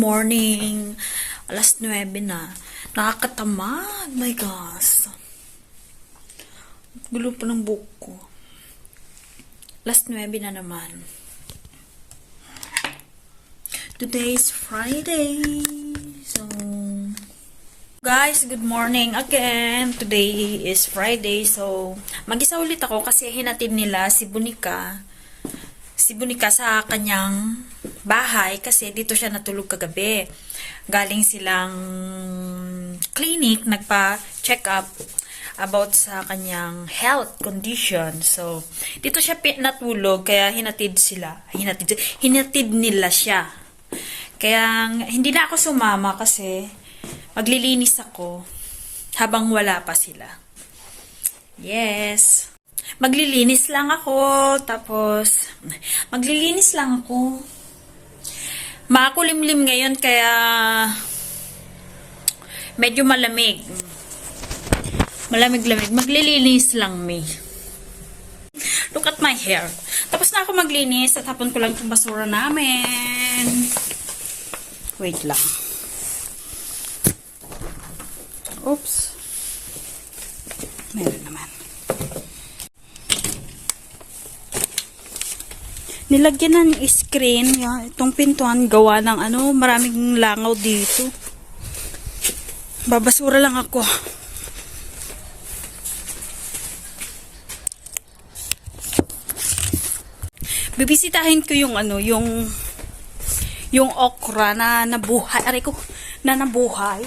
morning. Alas 9 na. Nakakatamad. My gosh. Gulo pa ng buhok ko. Alas 9 na naman. Today is Friday. So, guys, good morning again. Today is Friday. So, mag-isa ulit ako kasi hinatid nila si Bunika sa kanyang bahay kasi dito siya natulog kagabi. Galing silang clinic, nagpa-check up about sa kanyang health condition. So, dito siya natulog kaya hinatid nila siya. Kaya hindi na ako sumama kasi maglilinis ako habang wala pa sila. Yes. Maglilinis lang ako. Makulimlim ngayon kaya medyo malamig. Malamig-lamig. Maglilinis lang, me. Look at my hair. Tapos na ako maglinis at hapon ko lang itong basura namin. Wait lang. Oops. Meron naman. Nilagyan ng screen. Itong pintuan gawa ng maraming langaw dito. Babasura lang ako. Bibisitahin ko yung yung okra na nabuhay. Aray ko, na nabuhay.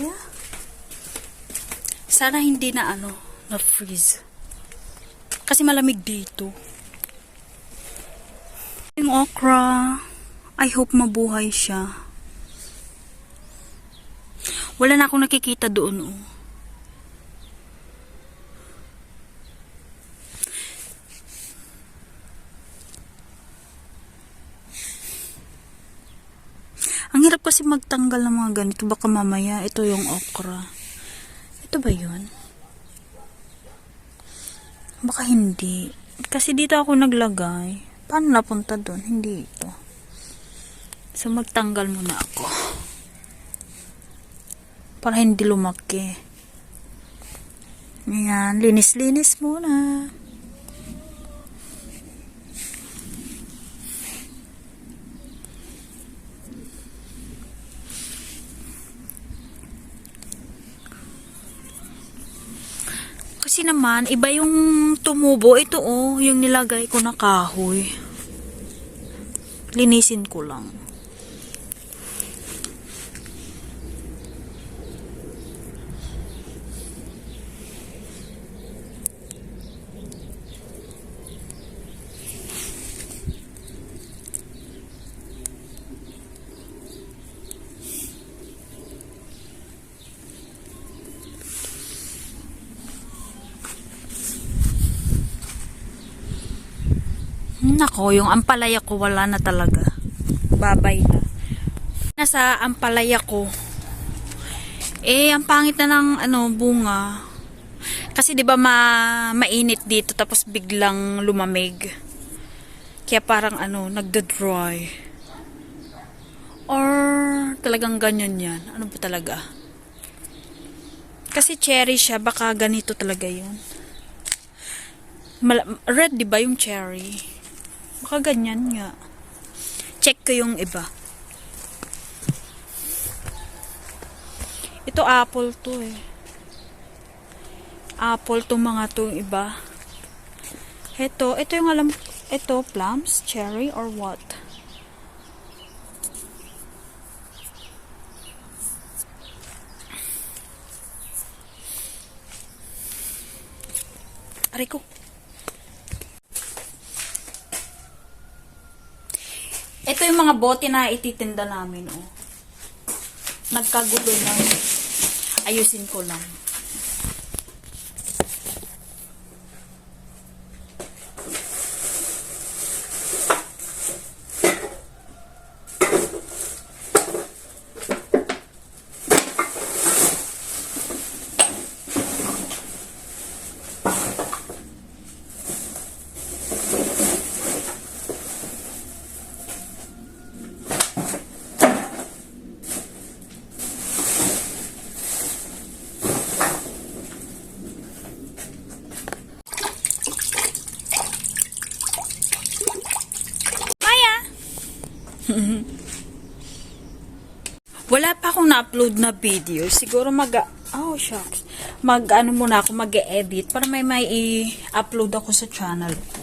Sana hindi na na freeze. Kasi malamig dito. Yung okra, I hope mabuhay siya. Wala na akong nakikita doon. Ang hirap kasi magtanggal ng mga ganito. Baka mamaya, ito yung okra. Ito ba yun? Baka hindi. Kasi dito ako naglagay. Paano napunta doon? Hindi ito. So, magtanggal muna ako. Para hindi lumaki. Ayan, linis-linis muna. Kasi naman, iba yung tumubo. Ito yung nilagay ko na kahoy. Linisin ko lang. Nako, yung ampalaya ko wala na talaga. Babay na. Nasa ampalaya ko. Ang pangit na ng bunga. Kasi 'di ba mainit dito tapos biglang lumamig. Kaya parang nagda-dry. Or talagang ganyan 'yan. Ano ba talaga? Kasi cherry siya, baka ganito talaga 'yun. Red 'di ba yung cherry? Baka ganyan nga. Check ko yung iba. Ito apple to Apple to mga to yung iba. Ito yung alam, ito plums, cherry or what? Aray ko. Ito yung mga bote na ititinda namin, Nagkagulo na. Ayusin ko lang. Wala pa akong na-upload na video. Siguro oh, shucks. Ano muna ako, mag-edit para may i-upload ako sa channel ko.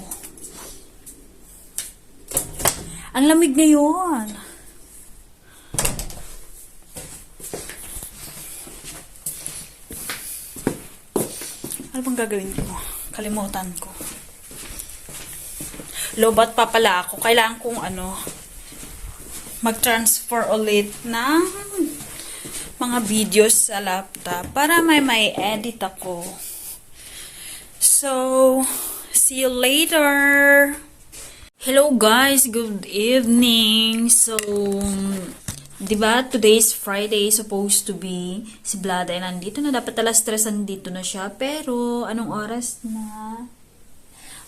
Ang lamig ngayon. Ano bang gagawin ko? Kalimutan ko. Lobat pa pala ako. Kailangan kong mag-transfer ulit ng mga videos sa laptop para may edit ako. So, see you later! Hello guys, good evening! So, diba, today's Friday, supposed to be si Vlad ay nandito na. Dapat alas 3 nandito na siya. Pero, anong oras na?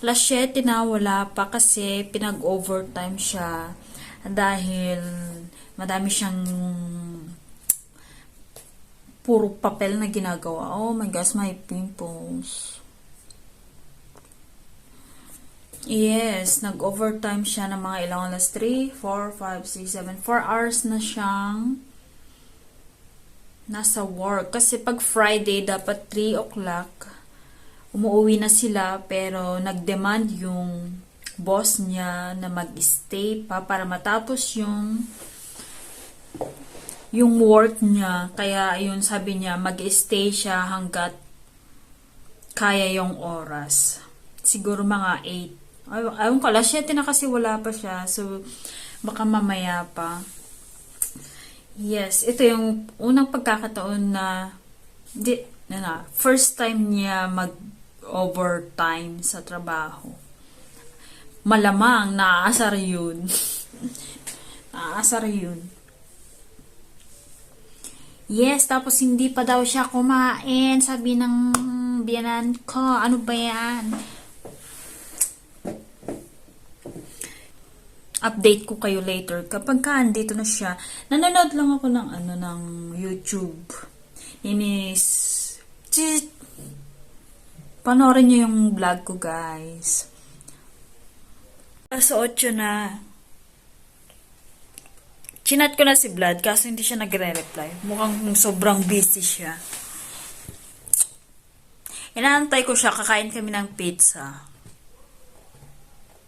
Alas 7 na, wala pa kasi pinag-overtime siya. Dahil madami siyang puro papel na ginagawa. Oh my gosh, my pimples. Yes, nag-overtime siya ng mga ilang alas 3, 4, 5, 6, 7, 4 hours na siyang nasa work. Kasi pag Friday, dapat 3 o'clock, umuwi na sila, pero nag-demand yung boss niya na mag-stay pa para matapos yung work niya. Kaya yun, sabi niya, mag-stay siya hanggat kaya yung oras. Siguro mga 8. Ayun ko, alas 7 na kasi wala pa siya. So, baka mamaya pa. Yes, ito yung unang pagkakataon na first time niya mag-overtime sa trabaho. Malamang naaasar yun. Naaasar yun. Yes, tapos hindi pa daw siya kumain. Sabi ng biyanan ko, ano ba yan? Update ko kayo later. Kapag andito na siya, nanonood lang ako ng YouTube. Panoorin niyo yung vlog ko, guys. Sa 8 na. Chinat ko na si Vlad kaso hindi siya nagre-reply. Mukhang sobrang busy siya. Inaantay ko siya, kakain kami ng pizza.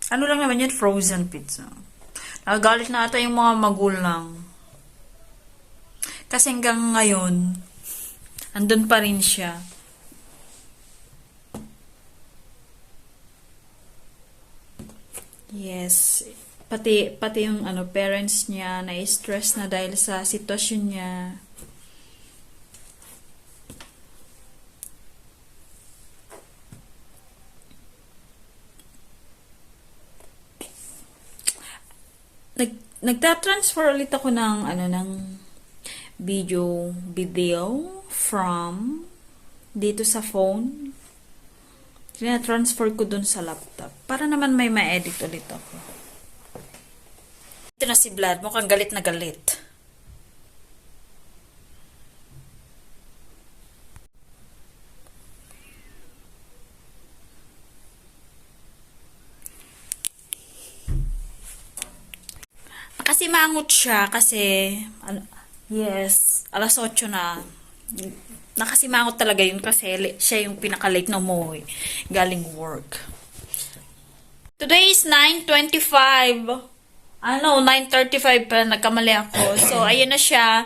Ano lang naman yun? Frozen pizza. Nagagalit na ata yung mga magulang. Kasi hanggang ngayon, andun pa rin siya. Yes, pati yung parents niya na-stress na dahil sa sitwasyon niya. Nagta-transfer ulit ako ng video from dito sa phone. Tina-transfer ko dun sa laptop. Para naman may ma-edit ulit ako. Ito na si Vlad. Mukhang galit na galit. Nakasimangot siya kasi yes, alas 8 na. Nakasimangot talaga yun kasi siya yung pinaka-late na umuwi galing work. Today is 9:25. 9:35 pa. Nagkamali ako. So, ayun na siya.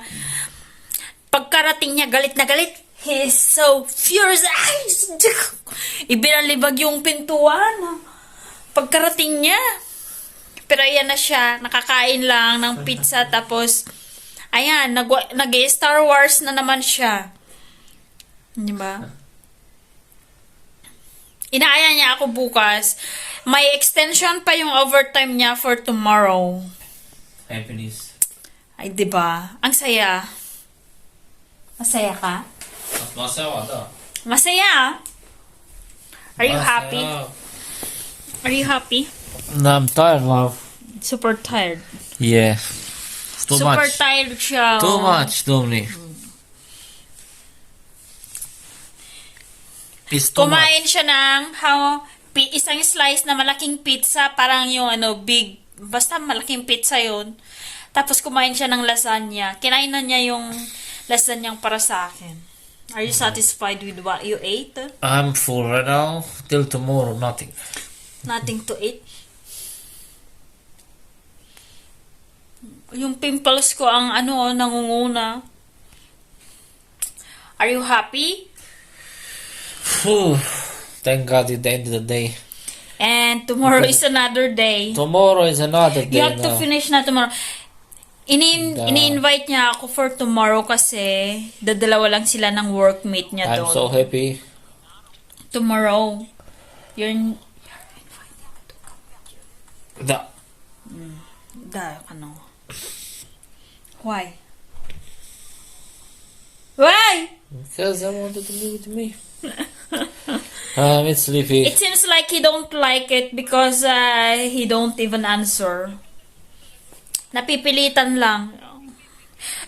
Pagkarating niya, galit na galit. He's so furious. Ibinalibag yung pintuan. Pagkarating niya. Pero ayan na siya. Nakakain lang ng pizza. Tapos, ayan, nag-Star Wars na naman siya. Diba? Inaaya niya ako bukas. May extension pa yung overtime niya for tomorrow. Happiness. Ay, diba? Ang saya. Masaya ka? Masaya. Masaya. Are you happy? Are you happy? No, I'm tired, love. Super tired. Yeah. Too Super much. tired siya. Too much, Dominic. It's too Kumain much. siya ng isang slice na malaking pizza, parang yung big basta malaking pizza yun. Tapos kumain siya ng lasagna. Kinain na niya yung lasagna para sa akin. Are you satisfied with what you ate? I'm full right now. Till tomorrow, nothing. Nothing to eat? Yung pimples ko ang nangunguna. Are you happy? Whew. Thank God it's the end of the day. And tomorrow is another day. Tomorrow is another day You have to now. finish na tomorrow. Ini-invite niya ako for tomorrow kasi dadalawa lang sila ng workmate niya I'm doon. so happy. Tomorrow, you're... Why? Why? Because I wanted to be with me. It's sleepy. It seems like he don't like it because he don't even answer. Napipilitan lang.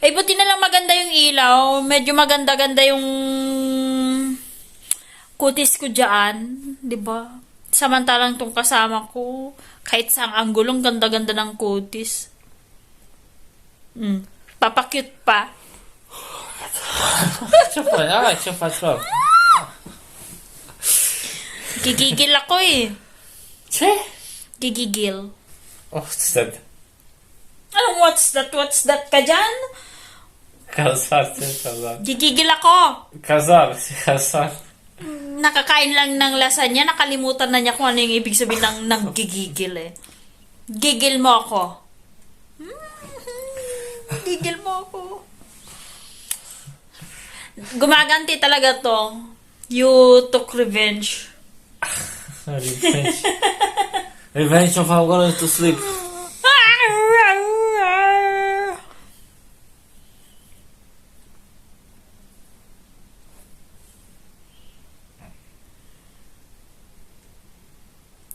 Eh, buti na lang maganda yung ilaw. Medyo maganda-ganda yung kutis ko dyan. Diba? Samantalang tong kasama ko, kahit saang anggulong, ganda-ganda ng kutis. Papakute pa. Chop. Gigigil ako eh. Che? Gigigil. Oh, what's that? Anong what's that? What's that ka dyan? Kazar. Gigigil ako. Kazar. Nakakain lang ng lasagna, nakalimutan na niya kung ano yung ibig sabihin ng gigigil eh. Gigil mo ako. Gigil mo ako. Gumaganti talaga to. You took revenge. Revenge of I'm going to sleep.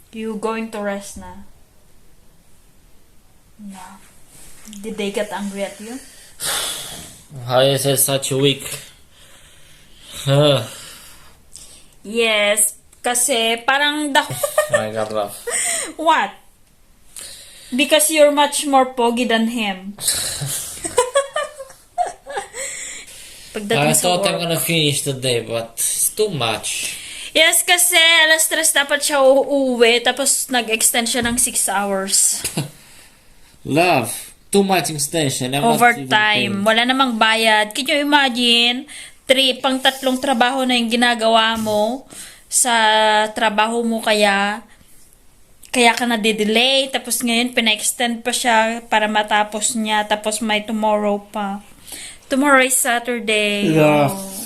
You going to rest na? No. Did they get angry at you? How is it such a week? Yes. Kasi parang I got rough. What? Because you're much more pogi than him. I Pagdating sa thought I'm work. gonna finish today, but it's too much. Yes, kasi alas 3 dapat siya uuwi, tapos nag-extend siya ng 6 hours. Love, too much extension. I'm not even Overtime. paying. Wala namang bayad. Can you imagine? 3 trabaho na yung ginagawa mo sa trabaho mo kaya ka na-delay. Tapos ngayon, pina-extend pa siya para matapos niya. Tapos may tomorrow pa. Tomorrow is Saturday. Yeah. Oh.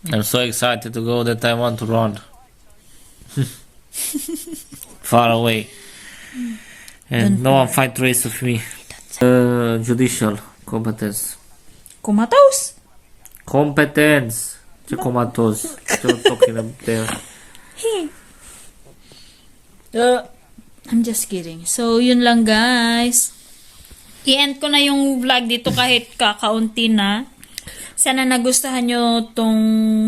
I'm so excited to go that I want to run far away, and no one fight race with me. Judicial competence. Kumatos? Competence. Comatose. Still talking up there. I'm just kidding. So, yun lang guys. I-end ko na yung vlog dito kahit kakaunti na. Sana nagustuhan nyo tong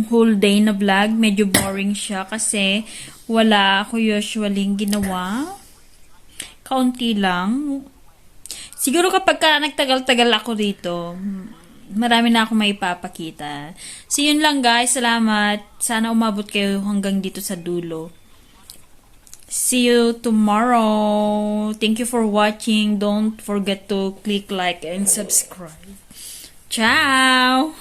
whole day na vlog. Medyo boring siya kasi wala ako usually ginawa. Kaunti lang. Siguro kapag ka nagtagal-tagal ako dito, marami na ako may ipapakita. So, yun lang guys. Salamat. Sana umabot kayo hanggang dito sa dulo. See you tomorrow. Thank you for watching. Don't forget to click like and subscribe. Ciao!